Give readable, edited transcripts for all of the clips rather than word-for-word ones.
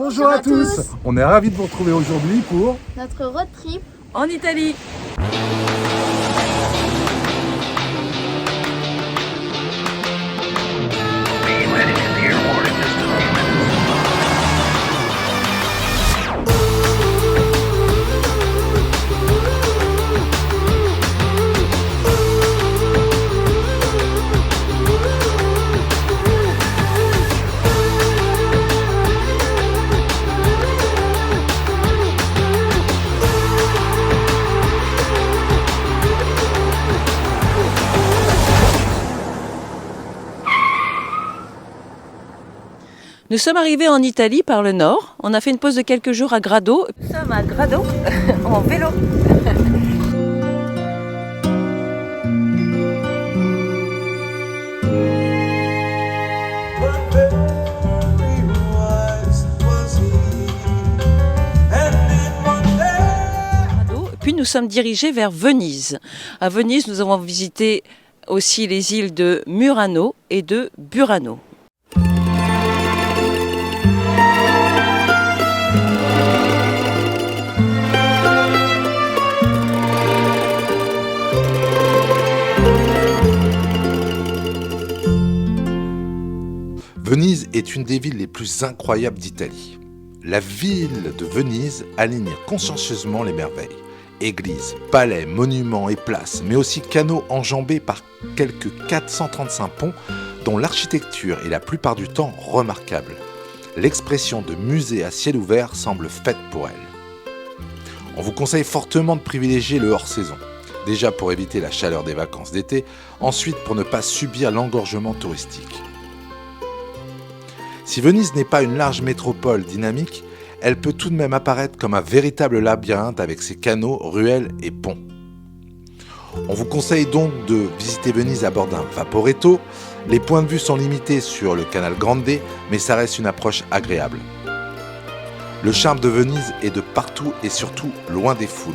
Bonjour à tous. On est ravis de vous retrouver aujourd'hui pour notre road trip en Italie. Nous sommes arrivés en Italie par le nord. On a fait une pause de quelques jours à Grado. Nous sommes à Grado en vélo. Puis nous sommes dirigés vers Venise. À Venise, nous avons visité aussi les îles de Murano et de Burano. Venise est une des villes les plus incroyables d'Italie. La ville de Venise aligne consciencieusement les merveilles. Églises, palais, monuments et places, mais aussi canaux enjambés par quelques 435 ponts dont l'architecture est la plupart du temps remarquable. L'expression de musée à ciel ouvert semble faite pour elle. On vous conseille fortement de privilégier le hors-saison. Déjà pour éviter la chaleur des vacances d'été, ensuite pour ne pas subir l'engorgement touristique. Si Venise n'est pas une large métropole dynamique, elle peut tout de même apparaître comme un véritable labyrinthe avec ses canaux, ruelles et ponts. On vous conseille donc de visiter Venise à bord d'un Vaporetto. Les points de vue sont limités sur le canal Grande, mais ça reste une approche agréable. Le charme de Venise est de partout et surtout loin des foules.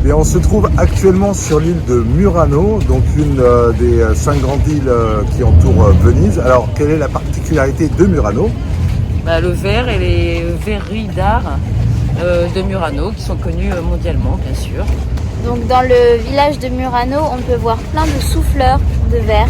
Eh bien, on se trouve actuellement sur l'île de Murano, donc une des 5 grandes îles qui entourent Venise. Alors, quelle est la particularité de Murano ? Le verre et les verreries d'art de Murano, qui sont connus mondialement, bien sûr. Donc, dans le village de Murano, on peut voir plein de souffleurs de verre.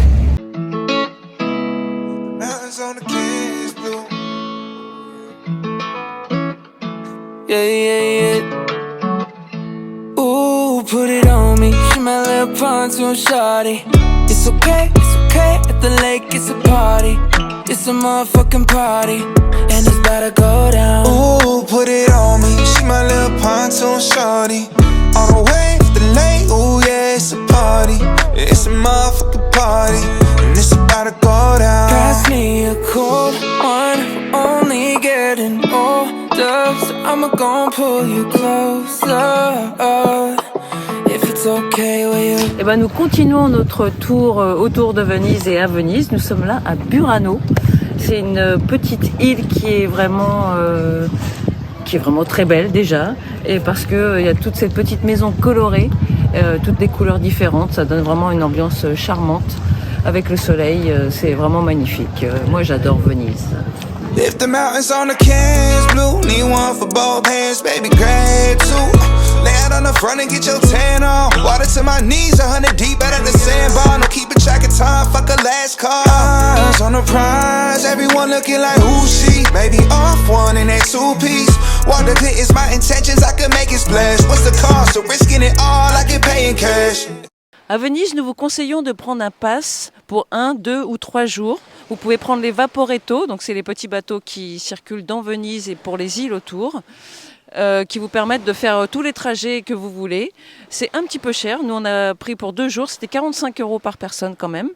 Put it on me, she my little pontoon shawty. It's okay at the lake, it's a party. It's a motherfucking party, and it's about to go down. Ooh, put it on me, she my little pontoon shawty. On the way to the lake, ooh yeah, it's a party. It's a motherfucking party, and it's about to go down. Pass me a cold one, we're only getting older, so I'ma gon' pull you closer. Et nous continuons notre tour autour de Venise et à Venise. Nous sommes là à Burano. C'est une petite île qui est vraiment très belle déjà. Et parce qu'il y a toutes ces petites maisons colorées, toutes des couleurs différentes. Ça donne vraiment une ambiance charmante. Avec le soleil, c'est vraiment magnifique. Moi j'adore Venise. If the mountains on the cans blue, need one for both hands, baby, grab two. Lay out on the front and get your tan on. Water to my knees, 100 deep out of the sandbar. No keeping track of time, fuck a last call. Eyes on the prize, everyone looking like who she? Maybe off one in that two-piece. Water clear is my intentions, I could make it splash. What's the cost of risking it all, I can pay in cash. À Venise, nous vous conseillons de prendre un pass pour 1, 2 ou 3 jours. Vous pouvez prendre les Vaporetto, donc c'est les petits bateaux qui circulent dans Venise et pour les îles autour, qui vous permettent de faire tous les trajets que vous voulez. C'est un petit peu cher, nous on a pris pour 2 jours, c'était 45 € par personne quand même,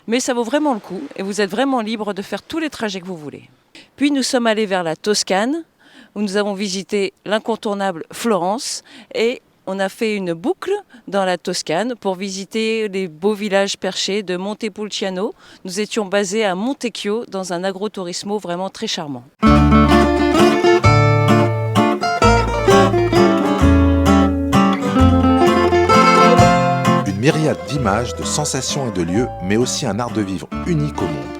mais ça vaut vraiment le coup et vous êtes vraiment libre de faire tous les trajets que vous voulez. Puis nous sommes allés vers la Toscane, où nous avons visité l'incontournable Florence et on a fait une boucle dans la Toscane pour visiter les beaux villages perchés de Montepulciano. Nous étions basés à Montecchio dans un agrotourismo vraiment très charmant. Une myriade d'images, de sensations et de lieux, mais aussi un art de vivre unique au monde.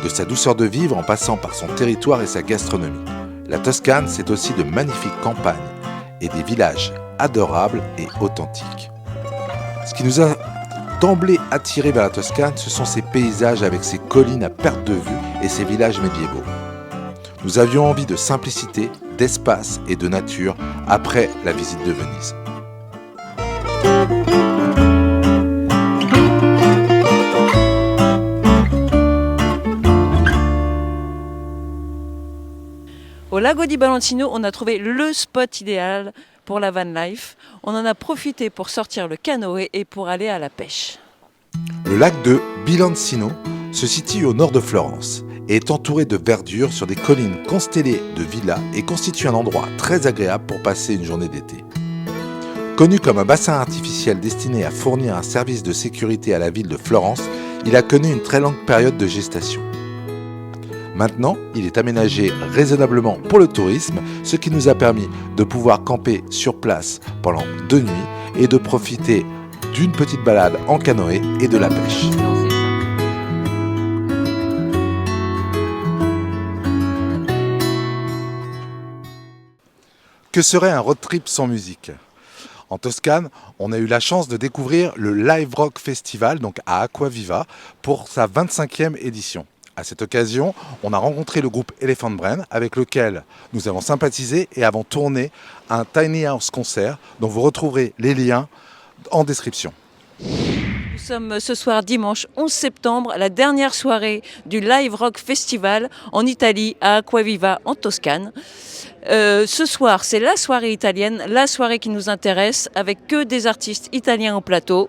De sa douceur de vivre en passant par son territoire et sa gastronomie. La Toscane, c'est aussi de magnifiques campagnes et des villages adorables et authentiques. Ce qui nous a d'emblée attirés vers la Toscane, ce sont ces paysages avec ses collines à perte de vue et ses villages médiévaux. Nous avions envie de simplicité, d'espace et de nature après la visite de Venise. Au Lago di Balancino, on a trouvé le spot idéal pour la van life. On en a profité pour sortir le canoë et pour aller à la pêche. Le lac de Bilancino se situe au nord de Florence et est entouré de verdure sur des collines constellées de villas et constitue un endroit très agréable pour passer une journée d'été. Connu comme un bassin artificiel destiné à fournir un service de sécurité à la ville de Florence, il a connu une très longue période de gestation. Maintenant, il est aménagé raisonnablement pour le tourisme, ce qui nous a permis de pouvoir camper sur place pendant 2 nuits et de profiter d'une petite balade en canoë et de la pêche. Que serait un road trip sans musique ? En Toscane, on a eu la chance de découvrir le Live Rock Festival, donc à Acquaviva, pour sa 25e édition. À cette occasion, on a rencontré le groupe Elephant Brain avec lequel nous avons sympathisé et avons tourné un Tiny House concert dont vous retrouverez les liens en description. Nous sommes ce soir dimanche 11 septembre, la dernière soirée du Live Rock Festival en Italie, à Acquaviva en Toscane. Ce soir, c'est la soirée italienne, la soirée qui nous intéresse, avec que des artistes italiens au plateau.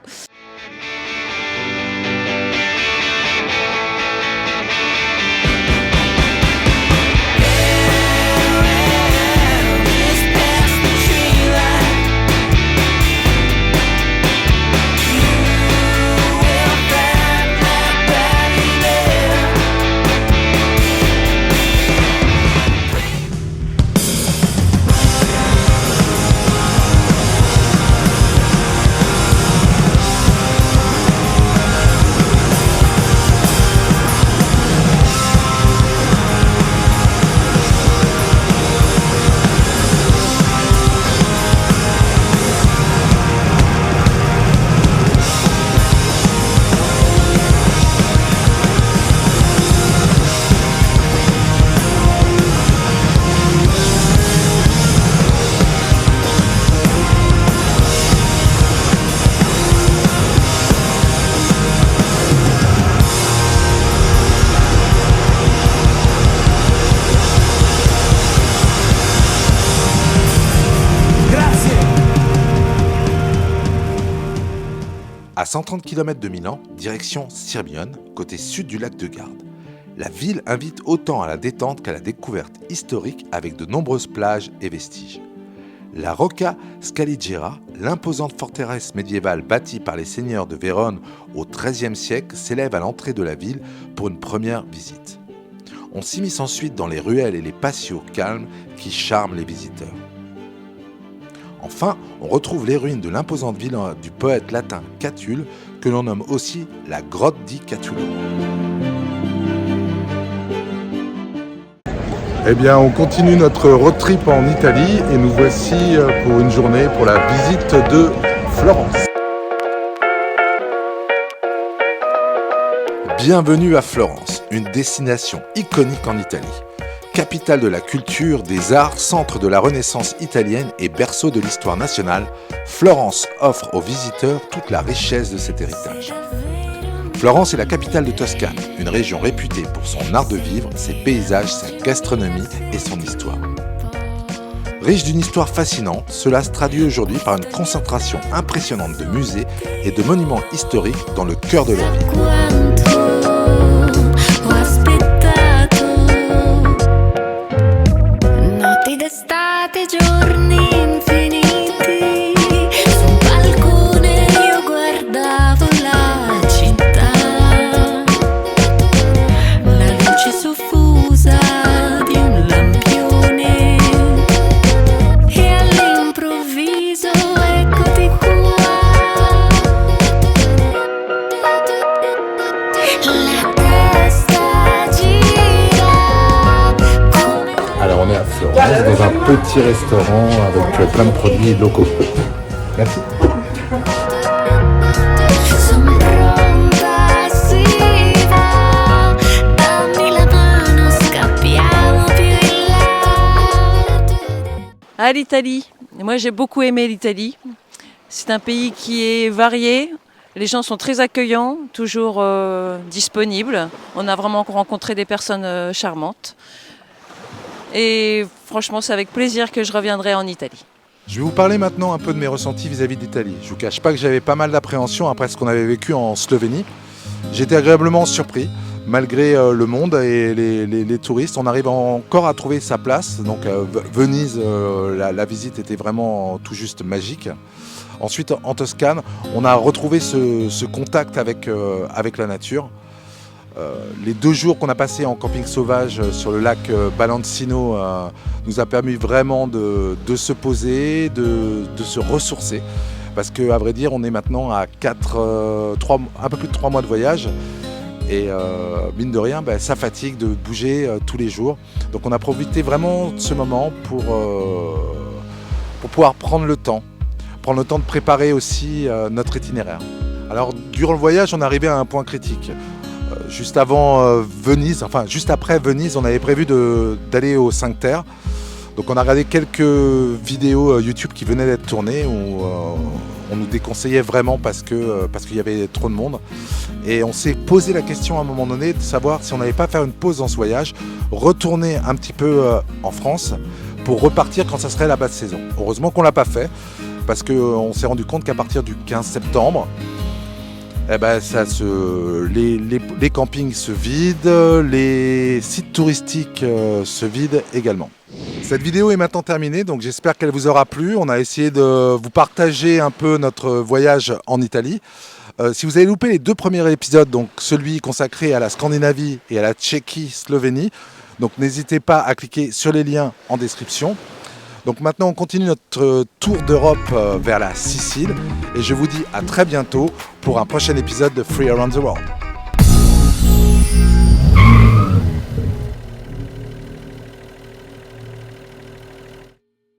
À 130 km de Milan, direction Sirmione, côté sud du lac de Garde. La ville invite autant à la détente qu'à la découverte historique avec de nombreuses plages et vestiges. La Rocca Scaligera, l'imposante forteresse médiévale bâtie par les seigneurs de Vérone au XIIIe siècle, s'élève à l'entrée de la ville pour une première visite. On s'immisce ensuite dans les ruelles et les patios calmes qui charment les visiteurs. Enfin, on retrouve les ruines de l'imposante ville du poète latin Catulle, que l'on nomme aussi la grotte di Catullo. Eh bien, on continue notre road trip en Italie et nous voici pour une journée pour la visite de Florence. Bienvenue à Florence, une destination iconique en Italie. Capitale de la culture, des arts, centre de la Renaissance italienne et berceau de l'histoire nationale, Florence offre aux visiteurs toute la richesse de cet héritage. Florence est la capitale de Toscane, une région réputée pour son art de vivre, ses paysages, sa gastronomie et son histoire. Riche d'une histoire fascinante, cela se traduit aujourd'hui par une concentration impressionnante de musées et de monuments historiques dans le cœur de la ville. Notti d'estate, giorni infiniti. dans un petit restaurant avec plein de produits locaux. Merci. Sono pronta, si va, dammi la mano, scappiamo più in là. À l'Italie. Moi, j'ai beaucoup aimé l'Italie. C'est un pays qui est varié. Les gens sont très accueillants, toujours disponibles. On a vraiment rencontré des personnes charmantes. Et franchement, c'est avec plaisir que je reviendrai en Italie. Je vais vous parler maintenant un peu de mes ressentis vis-à-vis d'Italie. Je ne vous cache pas que j'avais pas mal d'appréhension après ce qu'on avait vécu en Slovénie. J'étais agréablement surpris, malgré le monde et les touristes. On arrive encore à trouver sa place. Donc Venise, la visite était vraiment tout juste magique. Ensuite, en Toscane, on a retrouvé ce contact avec la nature. Les 2 jours qu'on a passés en camping sauvage sur le lac Balancino nous a permis vraiment de se poser, de se ressourcer. Parce qu'à vrai dire, on est maintenant à un peu plus de 3 mois de voyage. Et mine de rien, ça fatigue de bouger tous les jours. Donc on a profité vraiment de ce moment pour pouvoir prendre le temps de préparer aussi notre itinéraire. Alors durant le voyage, on est arrivé à un point critique. Juste avant Venise, enfin juste après Venise, on avait prévu d'aller aux 5 Terres. Donc on a regardé quelques vidéos YouTube qui venaient d'être tournées où on nous déconseillait vraiment parce qu'il y avait trop de monde. Et on s'est posé la question à un moment donné de savoir si on n'allait pas faire une pause dans ce voyage, retourner un petit peu en France pour repartir quand ça serait la basse saison. Heureusement qu'on ne l'a pas fait parce qu'on s'est rendu compte qu'à partir du 15 septembre, les campings se vident, les sites touristiques se vident également. Cette vidéo est maintenant terminée, donc j'espère qu'elle vous aura plu. On a essayé de vous partager un peu notre voyage en Italie. Si vous avez loupé les 2 premiers épisodes, donc celui consacré à la Scandinavie et à la Tchéquie-Slovénie, donc n'hésitez pas à cliquer sur les liens en description. Donc maintenant on continue notre tour d'Europe vers la Sicile et je vous dis à très bientôt pour un prochain épisode de Free Around the World.